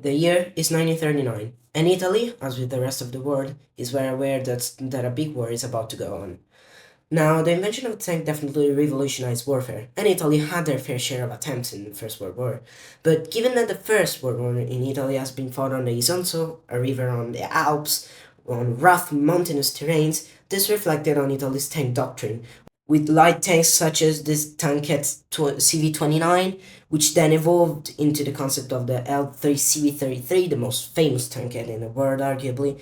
The year is 1939, and Italy, as with the rest of the world, is very aware that a big war is about to go on. Now, the invention of the tank definitely revolutionized warfare, and Italy had their fair share of attempts in the First World War. But given that the First World War in Italy has been fought on the Isonzo, a river on the Alps, on rough mountainous terrains, this reflected on Italy's tank doctrine, with light tanks such as this tankette CV-29, which then evolved into the concept of the L3 CV-33, the most famous tankette in the world, arguably.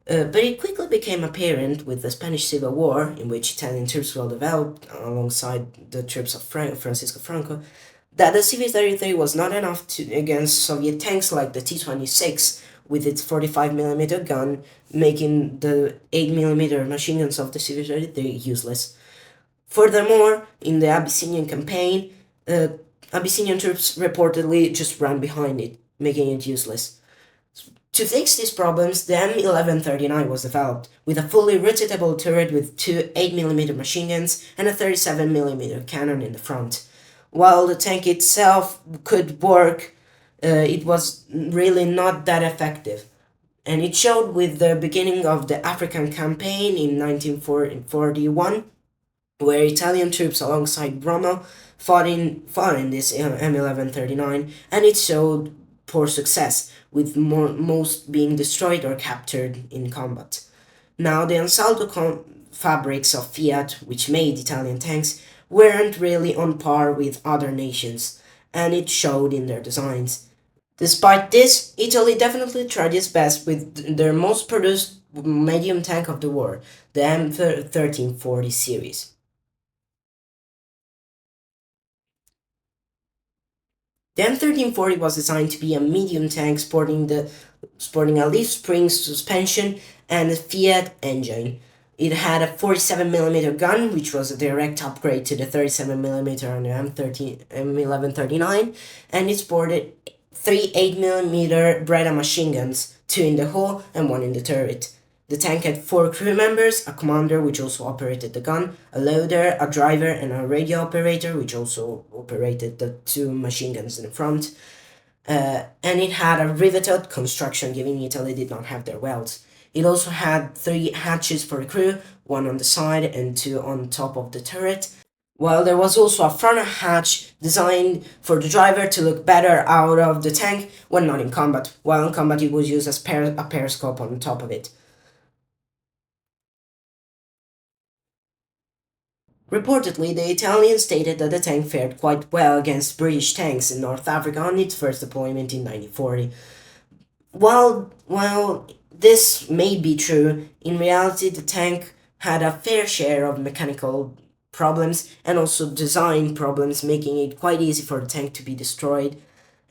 But it quickly became apparent with the Spanish Civil War, in which Italian troops were developed alongside the troops of Francisco Franco, that the CV-33 was not enough against Soviet tanks like the T-26 with its 45mm gun, making the 8mm machine guns of the CV-33 useless. Furthermore, in the Abyssinian campaign, Abyssinian troops reportedly just ran behind it, making it useless. To fix these problems, the M1139 was developed, with a fully rotatable turret with two 8mm machine guns and a 37mm cannon in the front. While the tank itself could work, it was really not that effective. And it showed with the beginning of the African campaign in 1941, where Italian troops alongside Rommel fought in this M1139, and it showed poor success, with most being destroyed or captured in combat. Now, the Ansaldo fabrics of Fiat, which made Italian tanks, weren't really on par with other nations, and it showed in their designs. Despite this, Italy definitely tried its best with their most produced medium tank of the war, the M1340 series. The M1340 was designed to be a medium tank sporting a leaf spring suspension and a Fiat engine. It had a 47mm gun, which was a direct upgrade to the 37mm on the M1139, and it sported three 8mm Breda machine guns, two in the hull and one in the turret. The tank had 4 crew members, a commander which also operated the gun, a loader, a driver, and a radio operator which also operated the 2 machine guns in the front. And it had a riveted construction, given Italy did not have their welds. It also had 3 hatches for the crew, 1 on the side and 2 on top of the turret, while there was also a front hatch designed for the driver to look better out of the tank when not in combat, while in combat it was used as a periscope on top of it. Reportedly, the Italians stated that the tank fared quite well against British tanks in North Africa on its first deployment in 1940. While this may be true, in reality the tank had a fair share of mechanical problems and also design problems, making it quite easy for the tank to be destroyed,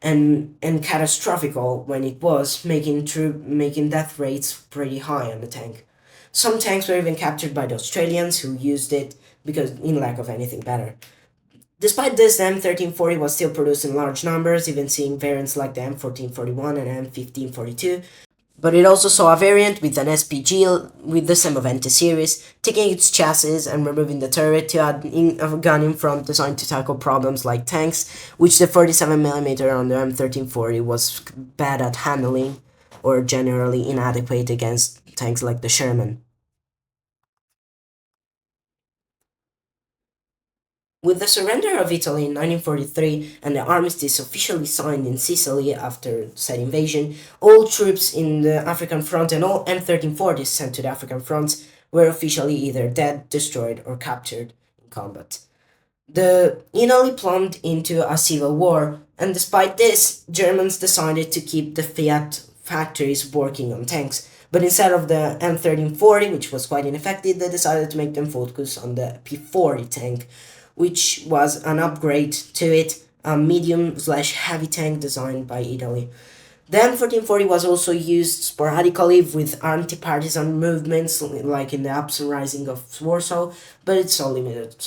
and catastrophical when it was, making death rates pretty high on the tank. Some tanks were even captured by the Australians, who used it because in lack of anything better. Despite this, the M1340 was still produced in large numbers, even seeing variants like the M1441 and M1542, but it also saw a variant with an SPG with the Semovente series, taking its chassis and removing the turret to add a gun in front designed to tackle problems like tanks, which the 47mm on the M1340 was bad at handling, or generally inadequate against tanks like the Sherman. With the surrender of Italy in 1943 and the armistice officially signed in Sicily after said invasion, all troops in the African front and all M1340s sent to the African fronts were officially either dead, destroyed, or captured in combat. The Italy plunged into a civil war, and despite this, Germans decided to keep the Fiat factories working on tanks. But instead of the M1340, which was quite ineffective, they decided to make them focus on the P40 tank, which was an upgrade to it, a medium/heavy tank designed by Italy. The M1440 was also used sporadically with anti-partisan movements, like in the uprising of Warsaw, but it saw limited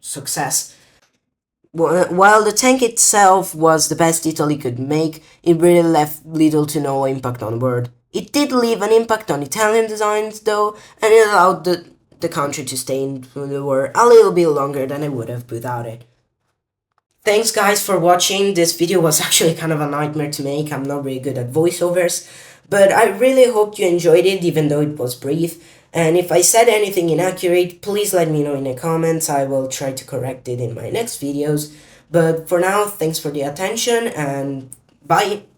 success. While the tank itself was the best Italy could make, it really left little to no impact on the world. It did leave an impact on Italian designs, though, and it allowed the country to stay in the war a little bit longer than it would have without it. Thanks guys for watching. This video was actually kind of a nightmare to make. I'm not very good at voiceovers, but I really hope you enjoyed it even though it was brief. And if I said anything inaccurate, please let me know in the comments. I will try to correct it in my next videos. But for now, thanks for the attention and bye!